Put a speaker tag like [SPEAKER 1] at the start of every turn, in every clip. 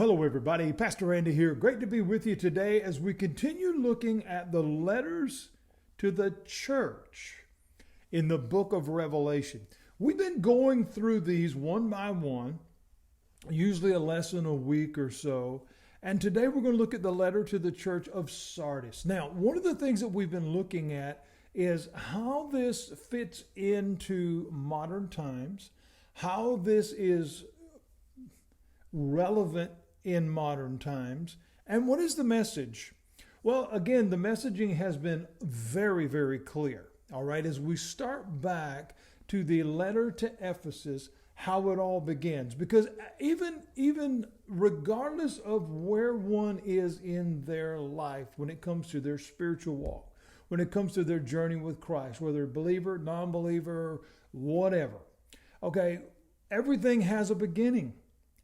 [SPEAKER 1] Hello, everybody. Pastor Andy here. Great to be with you today as we continue looking at the letters to the church in the book of Revelation. We've been going through these one by one, usually a lesson a week or so. And today we're going to look at the letter to the church of Sardis. Now, one of the things that we've been looking at is how this fits into modern times, how this is relevant in modern times, and what is the message? Well, again, the messaging has been very, very clear. All right, as we start back to the letter to Ephesus, how it all begins, because even regardless of where one is in their life, when it comes to their spiritual walk, when it comes to their journey with Christ, whether believer, non-believer, whatever, okay, everything has a beginning.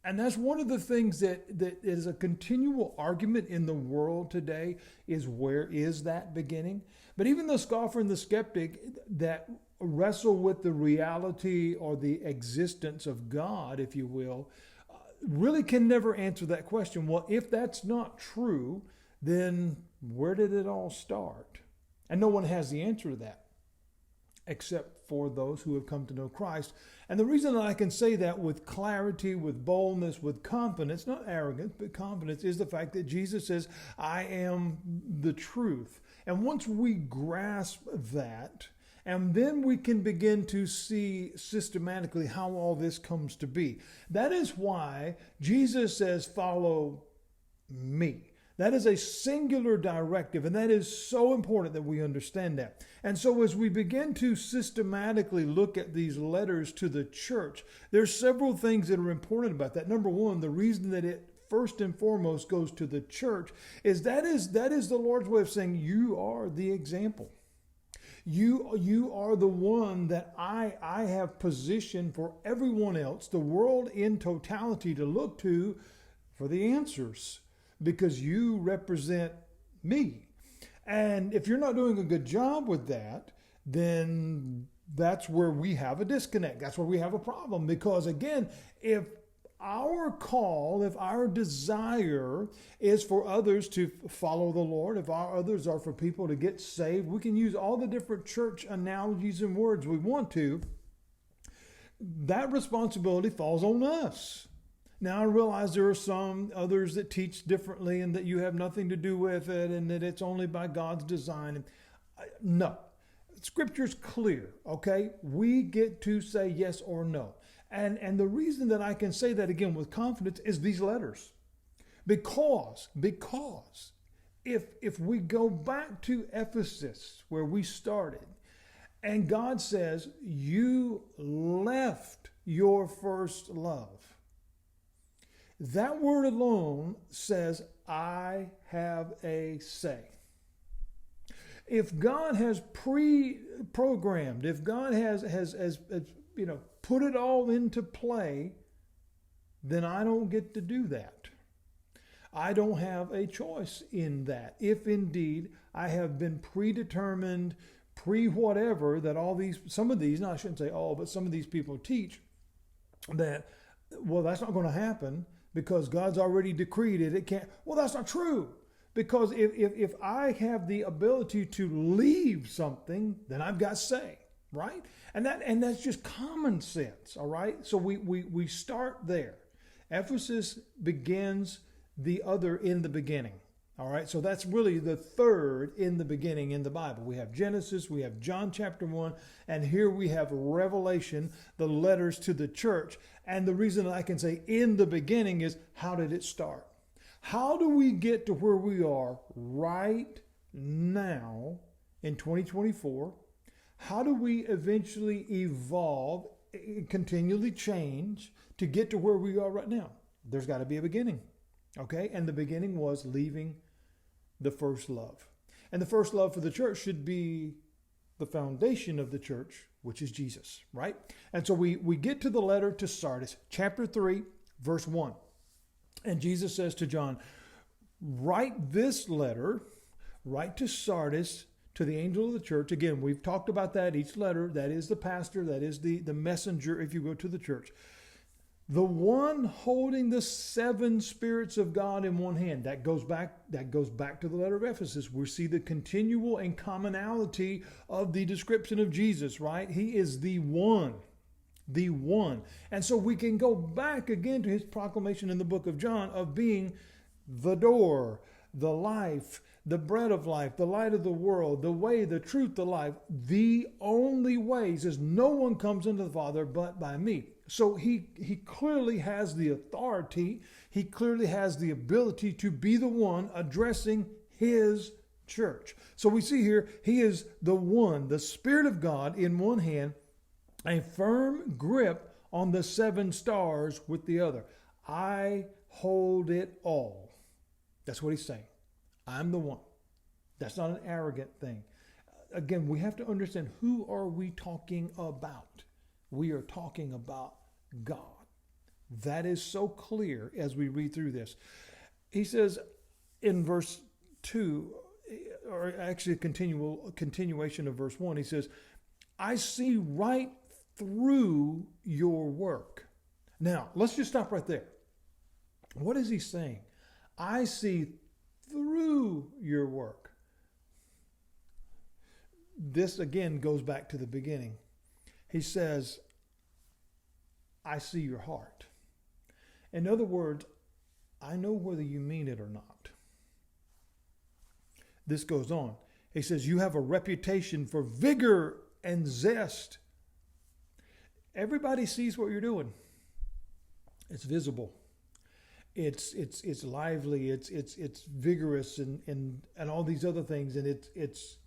[SPEAKER 1] And that's one of the things that is a continual argument in the world today is where is that beginning? But even the scoffer and the skeptic that wrestle with the reality or the existence of God, if you will, really can never answer that question. Well, if that's not true, then where did it all start? And no one has the answer to that, except for those who have come to know Christ. And the reason that I can say that with clarity, with boldness, with confidence, not arrogance, but confidence, is the fact that Jesus says, I am the truth. And once we grasp that, and then we can begin to see systematically how all this comes to be. That is why Jesus says, follow me. That is a singular directive, and that is so important that we understand that. And so as we begin to systematically look at these letters to the church, there's several things that are important about that. Number one, the reason that it first and foremost goes to the church is that is the Lord's way of saying you are the example. You are the one that I have positioned for everyone else, the world in totality, to look to for the answers, because you represent me. And if you're not doing a good job with that, then that's where we have a disconnect. That's where we have a problem. Because again, if our call, if our desire is for others to follow the Lord, if our others are for people to get saved, we can use all the different church analogies and words we want to. That responsibility falls on us. Now, I realize there are some others that teach differently and that you have nothing to do with it and that it's only by God's design. No. Scripture's clear, okay? We get to say yes or no. And the reason that I can say that again with confidence is these letters. Because if we go back to Ephesus where we started, and God says, you left your first love. That word alone says, I have a say. If God has pre-programmed, if God has put it all into play, then I don't get to do that. I don't have a choice in that. If indeed I have been predetermined, pre-whatever, that some of these, no, I shouldn't say all, but some of these people teach that, well, that's not going to happen, because God's already decreed it. It can't. Well, that's not true. Because if I have the ability to leave something, then I've got say, right? And that's just common sense, all right? So we start there. Ephesus begins the other in the beginning, all right? So that's really the third in the beginning in the Bible. We have Genesis, we have John chapter 1, and here we have Revelation, the letters to the church. And the reason I can say in the beginning is, how did it start? How do we get to where we are right now in 2024? How do we eventually evolve, continually change to get to where we are right now? There's got to be a beginning, okay? And the beginning was leaving the first love. And the first love for the church should be the foundation of the church, which is Jesus, right? And so we get to the letter to Sardis, chapter 3, verse 1. And Jesus says to John, write this letter, write to Sardis, to the angel of the church. Again, we've talked about that. Each letter, that is the pastor, that is the messenger, if you go to the church. The one holding the seven spirits of God in one hand. That goes back to the letter of Ephesus. We see the continual and commonality of the description of Jesus, right? He is the one. The one. And so we can go back again to his proclamation in the book of John of being the door, the life, the bread of life, the light of the world, the way, the truth, the life, the only way. He says, no one comes into the Father but by me. So he clearly has the authority. He clearly has the ability to be the one addressing his church. So we see here, he is the one, the Spirit of God in one hand, a firm grip on the seven stars with the other. I hold it all. That's what he's saying. I'm the one. That's not an arrogant thing. Again, we have to understand, who are we talking about? We are talking about God. That is so clear as we read through this. He says in verse 2, or actually a continuation of verse 1, he says, I see right through your work. Now, let's just stop right there. What is he saying? I see through your work. This again goes back to the beginning. He says, I see your heart. In other words, I know whether you mean it or not. This goes on. He says, you have a reputation for vigor and zest. Everybody sees what you're doing. It's visible. It's lively. It's vigorous and all these other things. And it's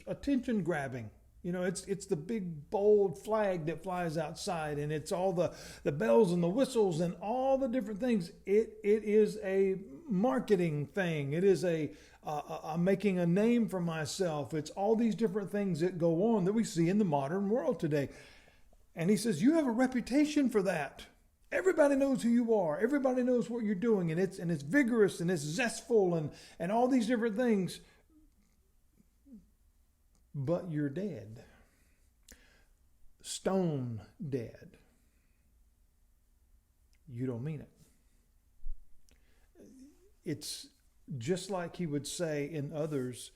[SPEAKER 1] attention grabbing. You know, it's the big bold flag that flies outside, and it's all the bells and the whistles and all the different things. It is a marketing thing. It is I'm making a name for myself. It's all these different things that go on that we see in the modern world today. And he says, you have a reputation for that. Everybody knows who you are. Everybody knows what you're doing, and it's vigorous and it's zestful and all these different things. But you're dead. Stone dead. You don't mean it. It's just like he would say in others.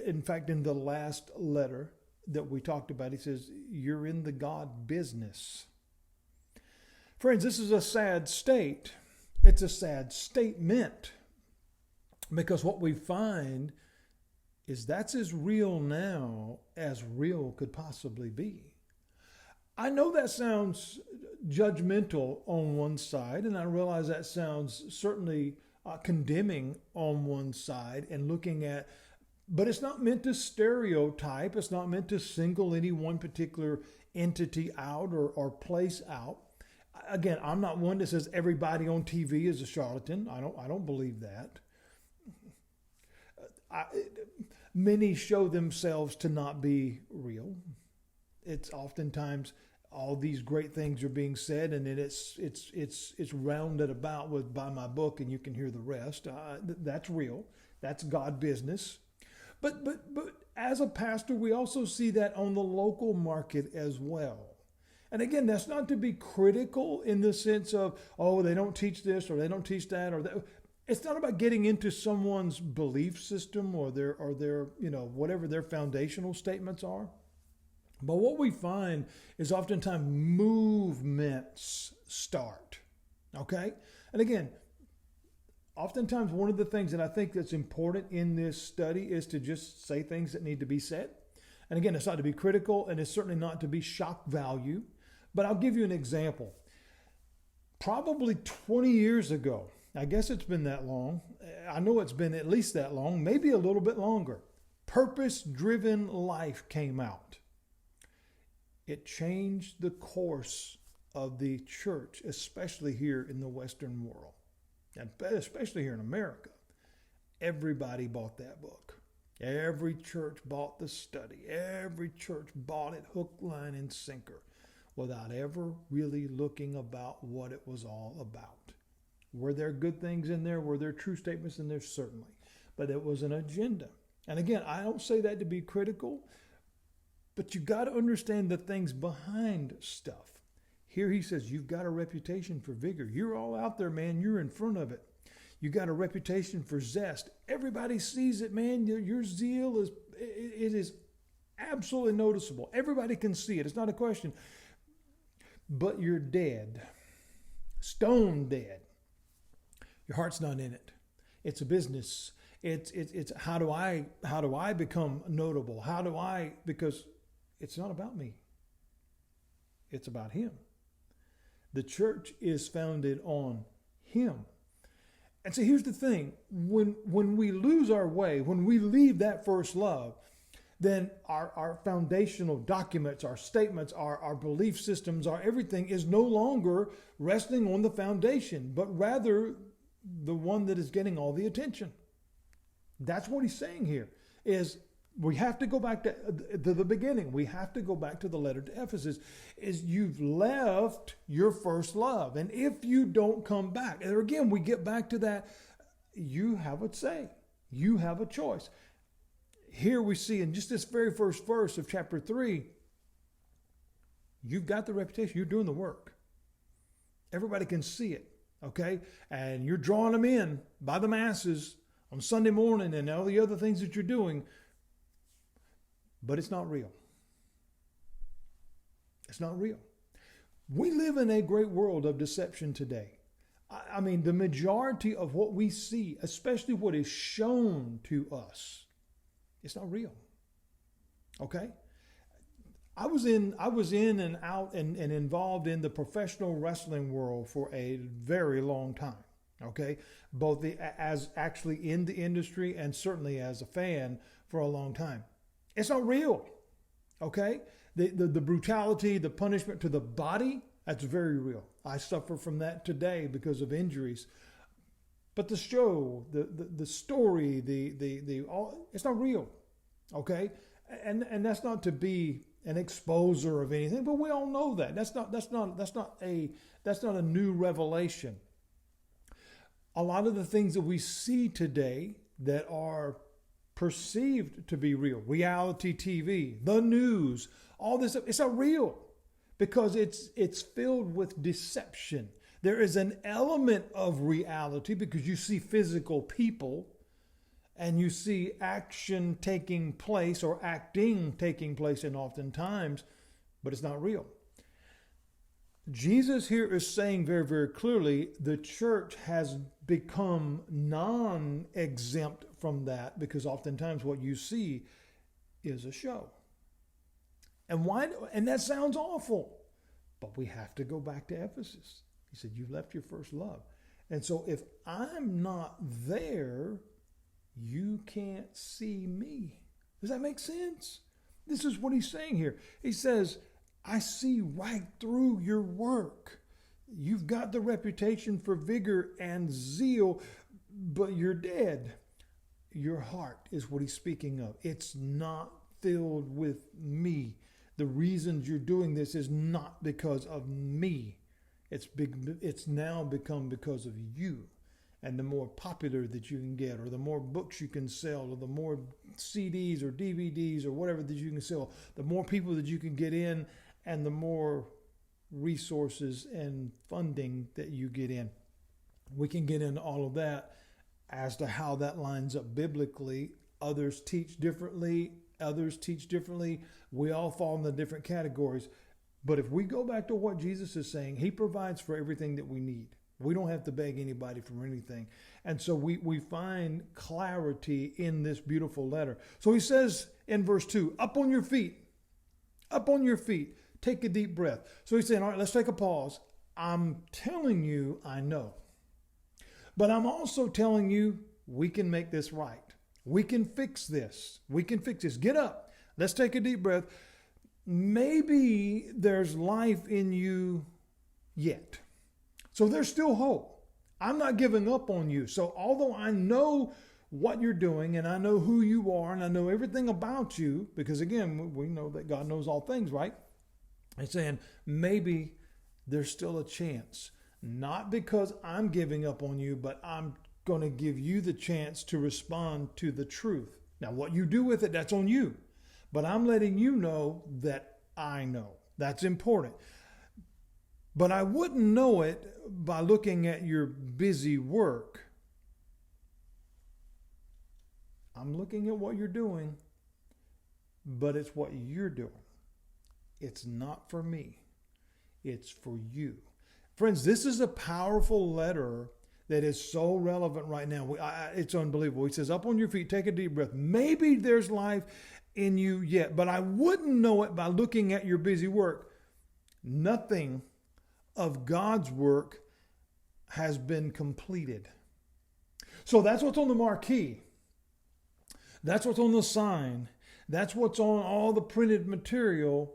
[SPEAKER 1] In fact, in the last letter that we talked about, he says, you're in the God business. Friends, this is a sad state. It's a sad statement. Because what we find is that's as real now as real could possibly be. I know that sounds judgmental on one side, and I realize that sounds certainly condemning on one side and looking at, but it's not meant to stereotype. It's not meant to single any one particular entity out or place out. Again, I'm not one that says everybody on TV is a charlatan. I don't believe that. Many show themselves to not be real. It's oftentimes all these great things are being said, and then it's rounded about with by my book, and you can hear the rest. That's real. That's God business. But as a pastor, we also see that on the local market as well. And again, that's not to be critical in the sense of, oh, they don't teach this or they don't teach that or that. It's not about getting into someone's belief system or their whatever their foundational statements are. But what we find is oftentimes movements start. Okay? And again, oftentimes one of the things that I think that's important in this study is to just say things that need to be said. And again, it's not to be critical, and it's certainly not to be shock value. But I'll give you an example. Probably 20 years ago, I guess it's been that long. I know it's been at least that long, maybe a little bit longer. Purpose-driven life came out. It changed the course of the church, especially here in the Western world, and especially here in America. Everybody bought that book. Every church bought the study. Every church bought it hook, line, and sinker without ever really looking about what it was all about. Were there good things in there? Were there true statements in there? Certainly. But it was an agenda. And again, I don't say that to be critical, but you got to understand the things behind stuff. Here he says, you've got a reputation for vigor. You're all out there, man. You're in front of it. You got a reputation for zest. Everybody sees it, man. Your zeal is absolutely noticeable. Everybody can see it. It's not a question. But you're dead. Stone dead. Your heart's not in it. It's a business. It's how do I become notable? Because it's not about me. It's about him. The church is founded on him. And so here's the thing. When we lose our way, when we leave that first love, then our foundational documents, our statements, our belief systems, our everything is no longer resting on the foundation, but rather the one that is getting all the attention. That's what he's saying here, is we have to go back to the beginning. We have to go back to the letter to Ephesus, is you've left your first love. And if you don't come back, and again, we get back to that, you have a say. You have a choice. Here we see in just this very first verse of chapter 3, you've got the reputation. You're doing the work. Everybody can see it, okay? And you're drawing them in by the masses on Sunday morning and all the other things that you're doing, but it's not real. It's not real. We live in a great world of deception today. I mean, the majority of what we see, especially what is shown to us, it's not real. Okay? I was in and out and involved in the professional wrestling world for a very long time. Okay, both as actually in the industry and certainly as a fan for a long time. It's not real. Okay, the brutality, the punishment to the body, that's very real. I suffer from that today because of injuries. But the show, the story, the all, it's not real. Okay, and that's not to be an exposer of anything, but we all know that. That's not a new revelation. A lot of the things that we see today that are perceived to be real, reality TV, the news, all this, it's not real because it's filled with deception. There is an element of reality because you see physical people and you see action taking place or acting taking place, and oftentimes, but it's not real. Jesus here is saying very, very clearly the church has become non-exempt from that because oftentimes what you see is a show. And why? And that sounds awful, but we have to go back to Ephesus. He said, you've left your first love. And so if I'm not there, you can't see me. Does that make sense? This is what he's saying here. He says, I see right through your work. You've got the reputation for vigor and zeal, but you're dead. Your heart is what he's speaking of. It's not filled with me. The reasons you're doing this is not because of me. It's now become because of you. And the more popular that you can get, or the more books you can sell, or the more CDs or DVDs or whatever that you can sell, the more people that you can get in, and the more resources and funding that you get in. We can get into all of that as to how that lines up biblically. Others teach differently. We all fall in the different categories. But if we go back to what Jesus is saying, he provides for everything that we need. We don't have to beg anybody for anything. And so we find clarity in this beautiful letter. So he says in verse 2, up on your feet, take a deep breath. So he's saying, all right, let's take a pause. I'm telling you, I know. But I'm also telling you, we can make this right. We can fix this. Get up. Let's take a deep breath. Maybe there's life in you yet. So there's still hope. I'm not giving up on you. So although I know what you're doing and I know who you are and I know everything about you, because again, we know that God knows all things, right? He's saying maybe there's still a chance. Not because I'm giving up on you, but I'm going to give you the chance to respond to the truth. Now, what you do with it, that's on you. But I'm letting you know that I know. That's important. But I wouldn't know it by looking at your busy work. I'm looking at what you're doing, but it's what you're doing. It's not for me. It's for you. Friends, this is a powerful letter that is so relevant right now. It's unbelievable. He says, up on your feet, take a deep breath. Maybe there's life in you yet, but I wouldn't know it by looking at your busy work. Nothing of God's work has been completed. So that's what's on the marquee. That's what's on the sign. That's what's on all the printed material.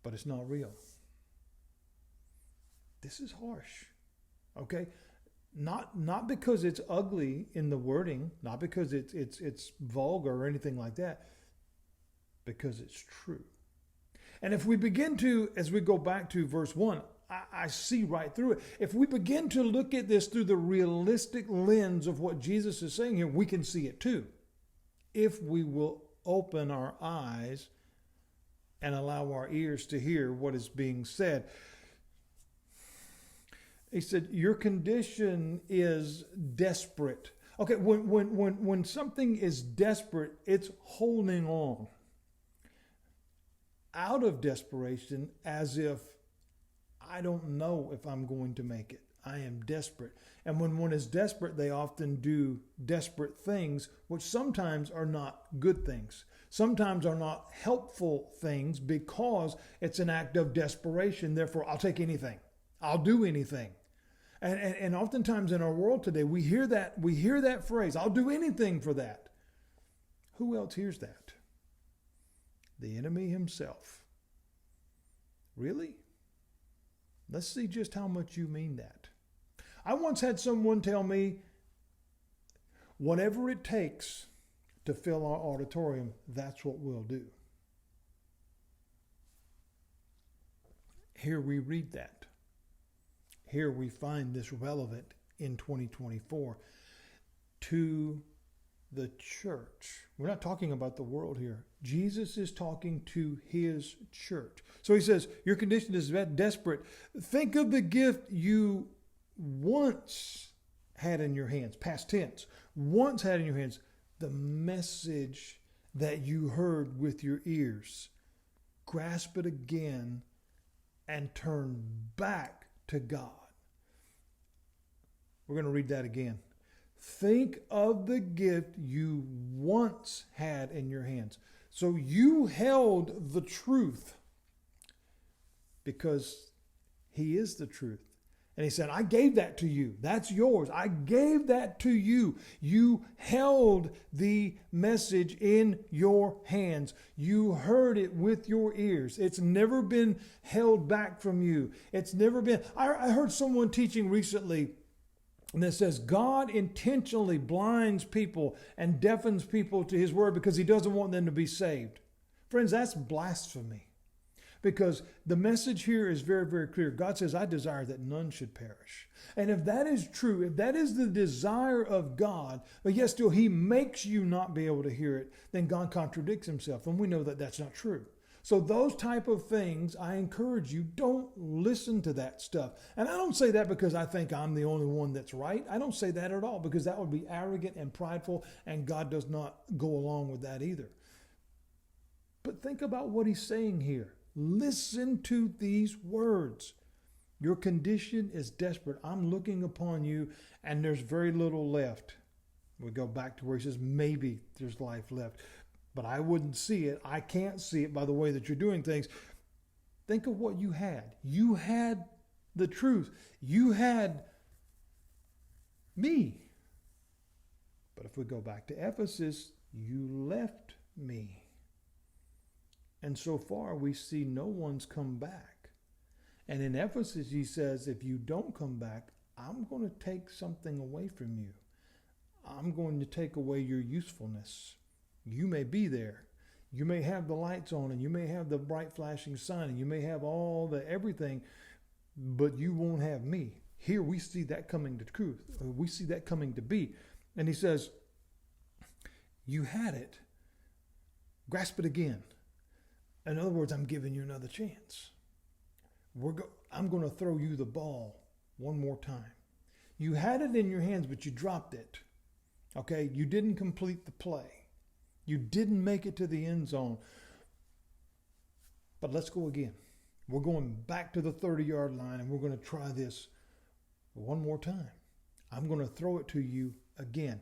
[SPEAKER 1] But it's not real. This is harsh. Okay? Not because it's ugly in the wording, not because it's vulgar or anything like that, because it's true. And if we begin to, as we go back to verse 1, I see right through it. If we begin to look at this through the realistic lens of what Jesus is saying here, we can see it too. If we will open our eyes and allow our ears to hear what is being said. He said, your condition is desperate. Okay, when something is desperate, it's holding on out of desperation, as if I don't know if I'm going to make it. I am desperate. And when one is desperate, they often do desperate things, which sometimes are not good things. Sometimes are not helpful things, because it's an act of desperation. Therefore, I'll take anything. I'll do anything. And oftentimes in our world today, we hear that phrase, I'll do anything for that. Who else hears that? The enemy himself. Really? Let's see just how much you mean that. I once had someone tell me, whatever it takes to fill our auditorium, that's what we'll do. Here we read that. Here we find this relevant in 2024 to the church. We're not talking about the world here. Jesus is talking to his church. So he says, your condition is desperate. Think of the gift you once had in your hands, past tense, once had in your hands, the message that you heard with your ears. Grasp it again and turn back to God. We're going to read that again. Think of the gift you once had in your hands. So you held the truth because he is the truth. And he said, I gave that to you. That's yours. I gave that to you. You held the message in your hands. You heard it with your ears. It's never been held back from you. It's never been. I heard someone teaching recently that says God intentionally blinds people and deafens people to his word because he doesn't want them to be saved. Friends, that's blasphemy. Because the message here is very, very clear. God says, I desire that none should perish. And if that is true, if that is the desire of God, but yet still he makes you not be able to hear it, then God contradicts himself. And we know that that's not true. So those type of things, I encourage you, don't listen to that stuff. And I don't say that because I think I'm the only one that's right. I don't say that at all, because that would be arrogant and prideful, and God does not go along with that either. But think about what he's saying here. Listen to these words. Your condition is desperate. I'm looking upon you, and there's very little left. We go back to where he says, maybe there's life left. But I wouldn't see it. I can't see it by the way that you're doing things. Think of what you had. You had the truth. You had me. But if we go back to Ephesus, you left me. And so far we see no one's come back. And in Ephesus he says, if you don't come back, I'm going to take something away from you. I'm going to take away your usefulness. You may be there. You may have the lights on, and you may have the bright flashing sign, and you may have all the everything, but you won't have me. Here we see that coming to truth. We see that coming to be. And he says, you had it. Grasp it again. In other words, I'm giving you another chance. I'm going to throw you the ball one more time. You had it in your hands, but you dropped it. Okay, you didn't complete the play. You didn't make it to the end zone. But let's go again. We're going back to the 30-yard line, and we're going to try this one more time. I'm going to throw it to you again.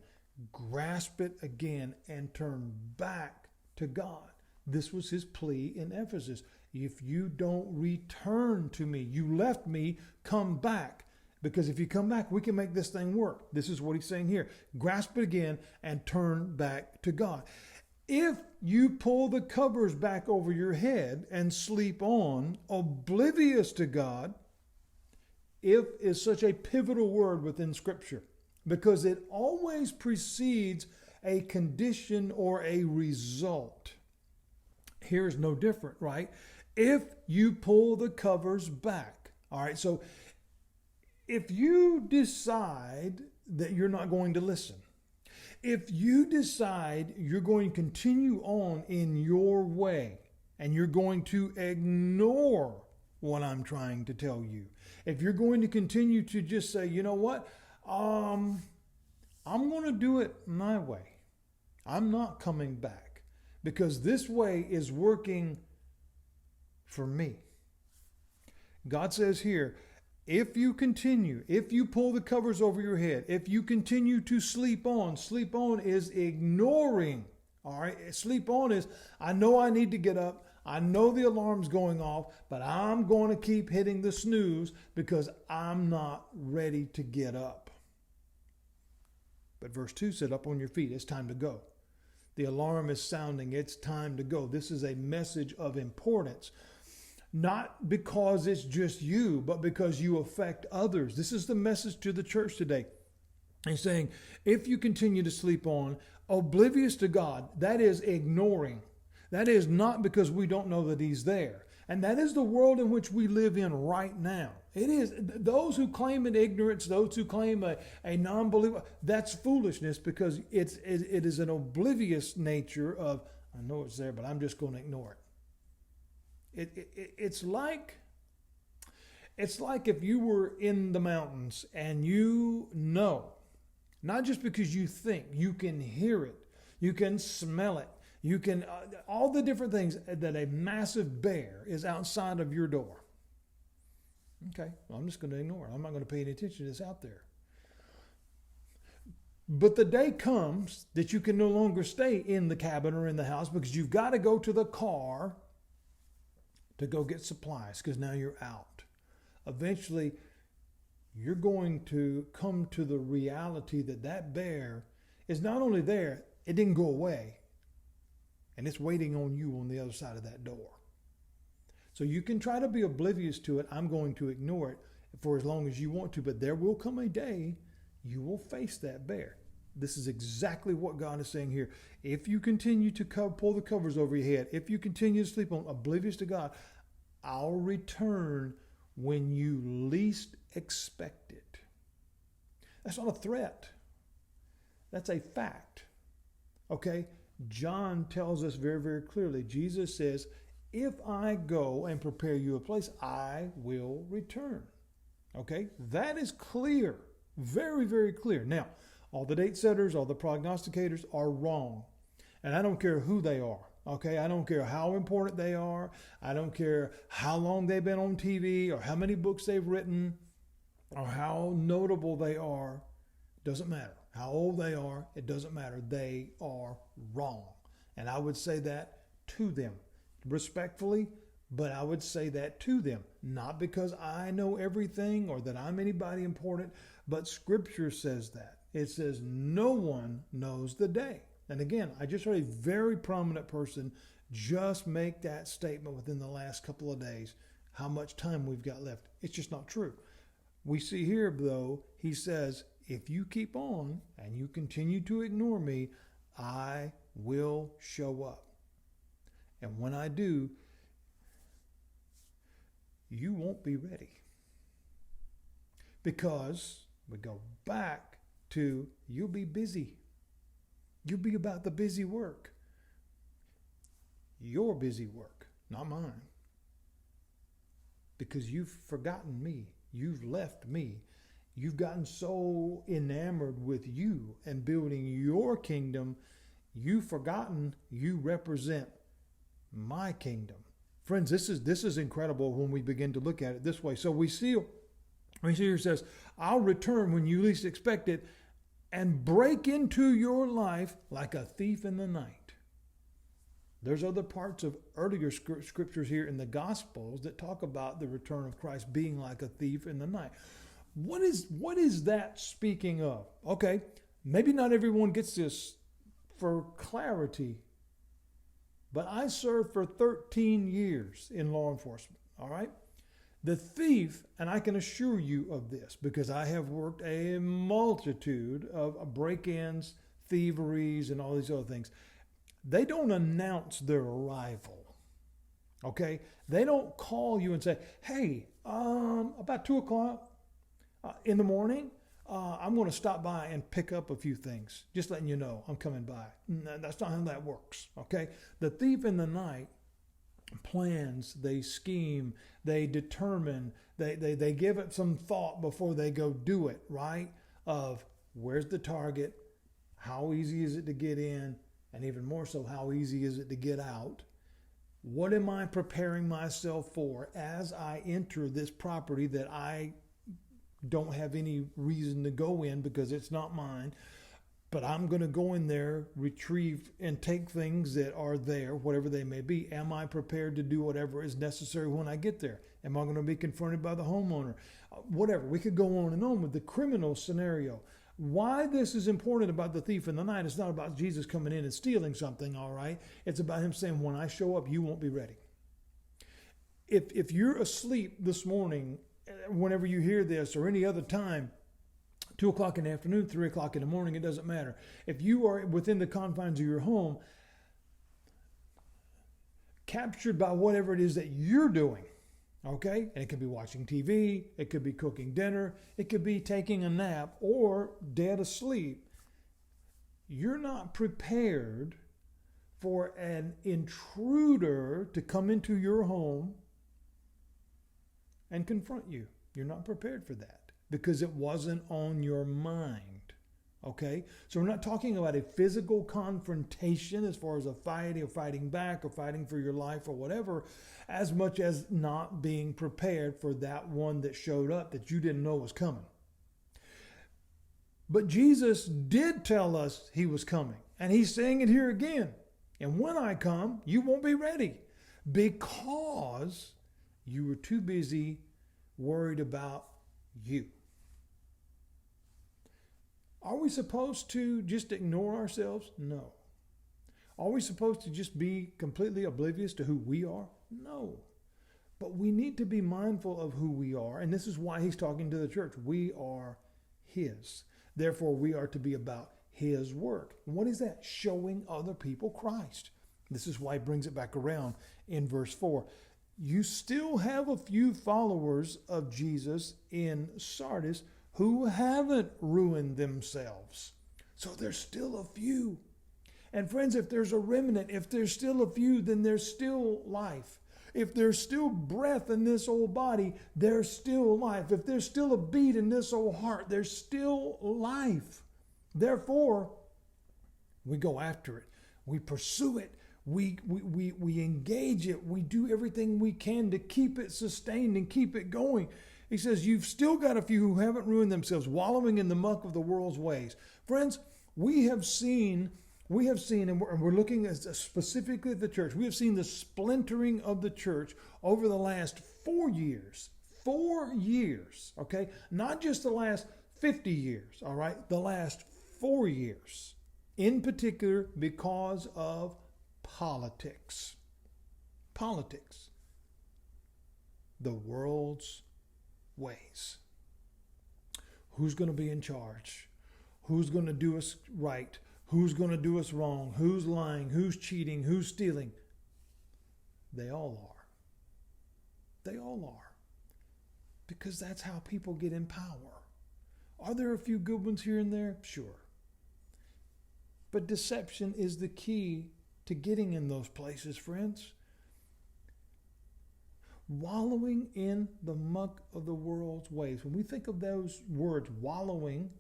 [SPEAKER 1] Grasp it again and turn back to God. This was his plea in Ephesus. If you don't return to me, you left me, come back. Because if you come back, we can make this thing work. This is what he's saying here. Grasp it again and turn back to God. If you pull the covers back over your head and sleep on, oblivious to God, if is such a pivotal word within Scripture, because it always precedes a condition or a result. Here's no different, right? If you pull the covers back. All right, so if you decide that you're not going to listen, if you decide you're going to continue on in your way and you're going to ignore what I'm trying to tell you, if you're going to continue to just say, you know what, I'm going to do it my way. I'm not coming back because this way is working for me. God says here, if you continue, if you pull the covers over your head, if you continue to sleep on is ignoring. All right. Sleep on is, I know I need to get up. I know the alarm's going off, but I'm going to keep hitting the snooze because I'm not ready to get up. But verse 2 said, up on your feet, it's time to go. The alarm is sounding, it's time to go. This is a message of importance. Not because it's just you, but because you affect others. This is the message to the church today. He's saying, if you continue to sleep on, oblivious to God, that is ignoring. That is not because we don't know that he's there. And that is the world in which we live in right now. It is those who claim an ignorance, those who claim a non-believer, that's foolishness because it is an oblivious nature of, I know it's there, but I'm just going to ignore it. It's like if you were in the mountains and you know, not just because you think, you can hear it, you can smell it, you can, all the different things that a massive bear is outside of your door. Okay, well, I'm just going to ignore it. I'm not going to pay any attention to this out there. But the day comes that you can no longer stay in the cabin or in the house because you've got to go to the car to go get supplies because now you're out. Eventually, you're going to come to the reality that that bear is not only there, it didn't go away, and it's waiting on you on the other side of that door. So you can try to be oblivious to it. I'm going to ignore it for as long as you want to, but there will come a day you will face that bear. This is exactly what God is saying here. If you continue to pull the covers over your head, if you continue to sleep on, oblivious to God, I'll return when you least expect it. That's not a threat. That's a fact. Okay? John tells us very, very clearly. Jesus says, if I go and prepare you a place, I will return. Okay? That is clear. Very, very clear. Now, all the date setters, all the prognosticators are wrong. And I don't care who they are. Okay, I don't care how important they are. I don't care how long they've been on TV or how many books they've written or how notable they are. It doesn't matter. How old they are, it doesn't matter. They are wrong. And I would say that to them respectfully, but I would say that to them. Not because I know everything or that I'm anybody important, but Scripture says that. It says no one knows the day. And again, I just heard a very prominent person just make that statement within the last couple of days, how much time we've got left. It's just not true. We see here, though, he says, if you keep on and you continue to ignore me, I will show up. And when I do, you won't be ready. Because we go back to you'll be busy. You'll be about the busy work. Your busy work, not mine. because you've forgotten me. You've left me. You've gotten so enamored with you and building your kingdom, you've forgotten you represent my kingdom. Friends, this is incredible when we begin to look at it this way. So we see here it says, I'll return when you least expect it and break into your life like a thief in the night. There's other parts of earlier scriptures here in the Gospels that talk about the return of Christ being like a thief in the night. What is that speaking of? Okay, maybe not everyone gets this for clarity, but I served for 13 years in law enforcement, all right? The thief, and I can assure you of this because I have worked a multitude of break-ins, thieveries, and all these other things. They don't announce their arrival, okay? They don't call you and say, hey, about 2 o'clock in the morning, I'm going to stop by and pick up a few things. Just letting you know I'm coming by. No, that's not how that works, okay? The thief in the night plans, they scheme, they determine, they give it some thought before they go do it, right? Of where's the target, how easy is it to get in, and even more so, how easy is it to get out? What am I preparing myself for as I enter this property that I don't have any reason to go in because it's not mine, but I'm going to go in there, retrieve and take things that are there, whatever they may be. Am I prepared to do whatever is necessary when I get there? Am I going to be confronted by the homeowner? Whatever. We could go on and on with the criminal scenario. Why this is important about the thief in the night, it's not about Jesus coming in and stealing something, all right? It's about him saying, when I show up, you won't be ready. If you're asleep this morning, whenever you hear this or any other time, 2 o'clock in the afternoon, 3 o'clock in the morning, it doesn't matter. If you are within the confines of your home, captured by whatever it is that you're doing, okay? And it could be watching TV, it could be cooking dinner, it could be taking a nap or dead asleep. You're not prepared for an intruder to come into your home and confront you. You're not prepared for that because it wasn't on your mind, okay? So we're not talking about a physical confrontation as far as a fighting or fighting back or fighting for your life or whatever, as much as not being prepared for that one that showed up that you didn't know was coming. But Jesus did tell us he was coming, and he's saying it here again. And when I come, you won't be ready because you were too busy worried about you. Are we supposed to just ignore ourselves? No. Are we supposed to just be completely oblivious to who we are? No. But we need to be mindful of who we are, and this is why he's talking to the church. We are his. Therefore, we are to be about his work. And what is that? Showing other people Christ. This is why he brings it back around in verse 4. You still have a few followers of Jesus in Sardis who haven't ruined themselves. So there's still a few. And friends, if there's a remnant, if there's still a few, then there's still life. If there's still breath in this old body, there's still life. If there's still a beat in this old heart, there's still life. Therefore, we go after it. We pursue it. We engage it. We do everything we can to keep it sustained and keep it going. He says, you've still got a few who haven't ruined themselves, wallowing in the muck of the world's ways. Friends, we have seen, and we're looking at specifically at the church, we have seen the splintering of the church over the last 4 years. 4 years, okay? Not just the last 50 years, all right? The last 4 years, in particular because of politics. Politics. The world's ways. Who's going to be in charge? Who's going to do us right? Who's going to do us wrong? Who's lying? Who's cheating? Who's stealing? They all are. They all are. Because that's how people get in power. Are there a few good ones here and there? Sure. But deception is the key to getting in those places, friends. wallowing in the muck of the world's ways. When we think of those words, wallowing,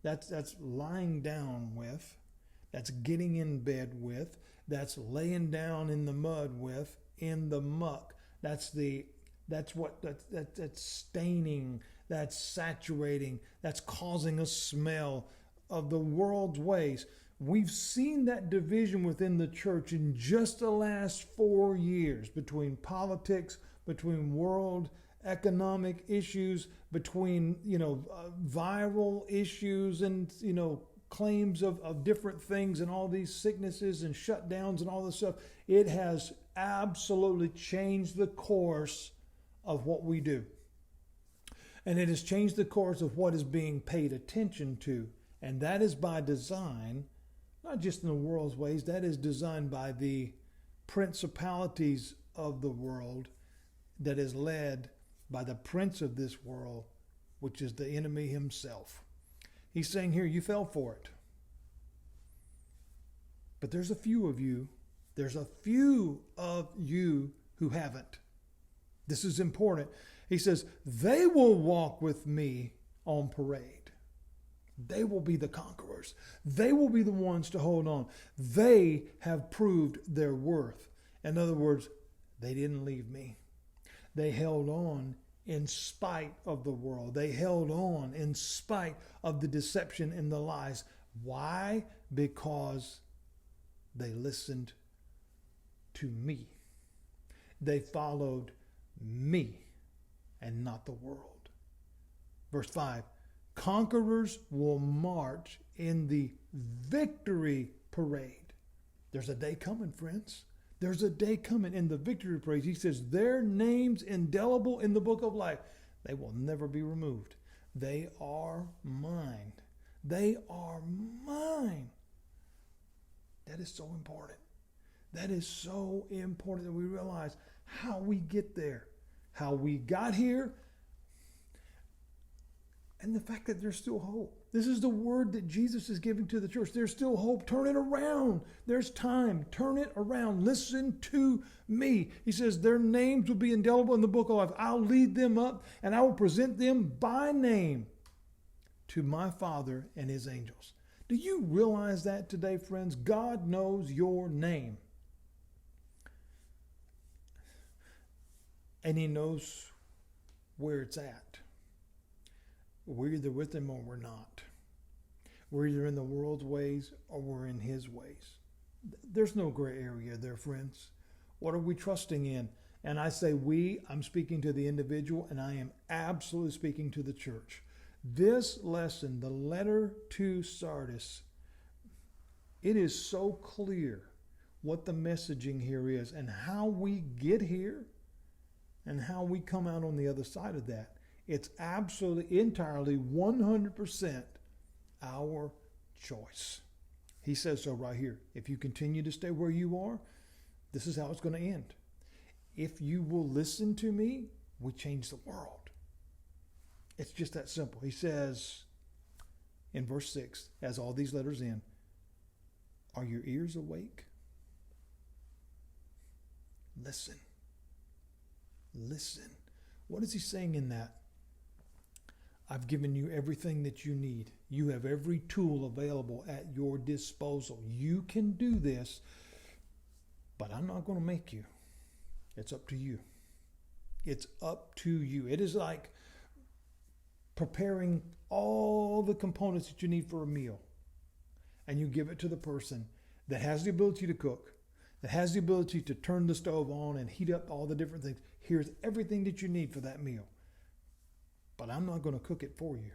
[SPEAKER 1] that's lying down with, that's getting in bed with, that's laying down in the mud with, in the muck. That's staining, that's saturating, that's causing a smell of the world's ways. We've seen that division within the church in just the last 4 years between politics, between world economic issues, between viral issues and claims of different things and all these sicknesses and shutdowns and all this stuff. It has absolutely changed the course of what we do. And it has changed the course of what is being paid attention to. And that is by design, not just in the world's ways, that is designed by the principalities of the world that is led by the prince of this world, which is the enemy himself. He's saying here, you fell for it. But there's a few of you who haven't. This is important. He says, they will walk with me on parade. They will be the conquerors. They will be the ones to hold on. They have proved their worth. In other words, they didn't leave me. They held on in spite of the world. They held on in spite of the deception and the lies. Why? Because they listened to me. They followed me and not the world. Verse 5, conquerors will march in the victory parade. There's a day coming, friends. There's a day coming in the victory parade. He says, their names indelible in the book of life. They will never be removed. They are mine. They are mine. That is so important. That is so important that we realize how we get there, how we got here, and the fact that there's still hope. This is the word that Jesus is giving to the church. There's still hope. Turn it around. There's time. Turn it around. Listen to me. He says their names will be indelible in the book of life. I'll lead them up and I will present them by name to my Father and his angels. Do you realize that today, friends? God knows your name. And he knows where it's at. We're either with him or we're not. We're either in the world's ways or we're in his ways. There's no gray area there, friends. What are we trusting in? And I say we, I'm speaking to the individual, and I am absolutely speaking to the church. This lesson, the letter to Sardis, it is so clear what the messaging here is and how we get here and how we come out on the other side of that. It's absolutely, entirely, 100% our choice. He says so right here. If you continue to stay where you are, this is how it's going to end. If you will listen to me, we change the world. It's just that simple. He says in verse 6, as all these letters end, are your ears awake? Listen. Listen. What is he saying in that? I've given you everything that you need. You have every tool available at your disposal. You can do this, but I'm not going to make you. It's up to you. It's up to you. It is like preparing all the components that you need for a meal, and you give it to the person that has the ability to cook, that has the ability to turn the stove on and heat up all the different things. Here's everything that you need for that meal. But I'm not going to cook it for you.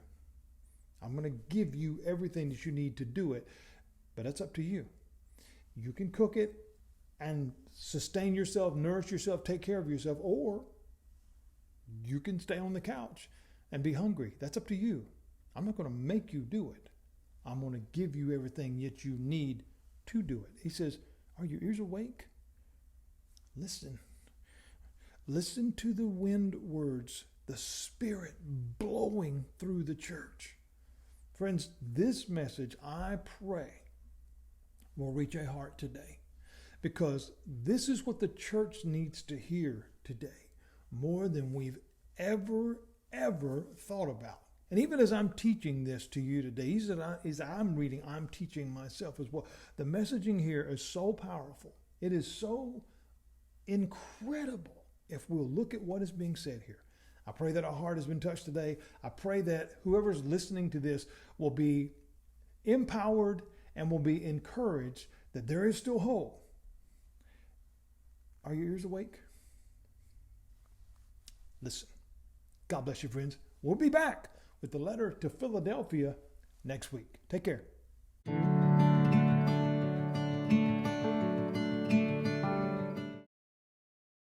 [SPEAKER 1] I'm going to give you everything that you need to do it. But that's up to you. You can cook it and sustain yourself, nourish yourself, take care of yourself, or you can stay on the couch and be hungry. That's up to you. I'm not going to make you do it. I'm going to give you everything that you need to do it. He says, are your ears awake? Listen. Listen to the wind words, the Spirit blowing through the church. Friends, this message, I pray, will reach a heart today, because this is what the church needs to hear today. more than we've ever thought about. And even as I'm teaching this to you today, as I'm reading, I'm teaching myself as well. The messaging here is so powerful. It is so incredible if we'll look at what is being said here. I pray that our heart has been touched today. I pray that whoever's listening to this will be empowered and will be encouraged that there is still hope. Are your ears awake? Listen. God bless you, friends. We'll be back with the letter to Philadelphia next week. Take care.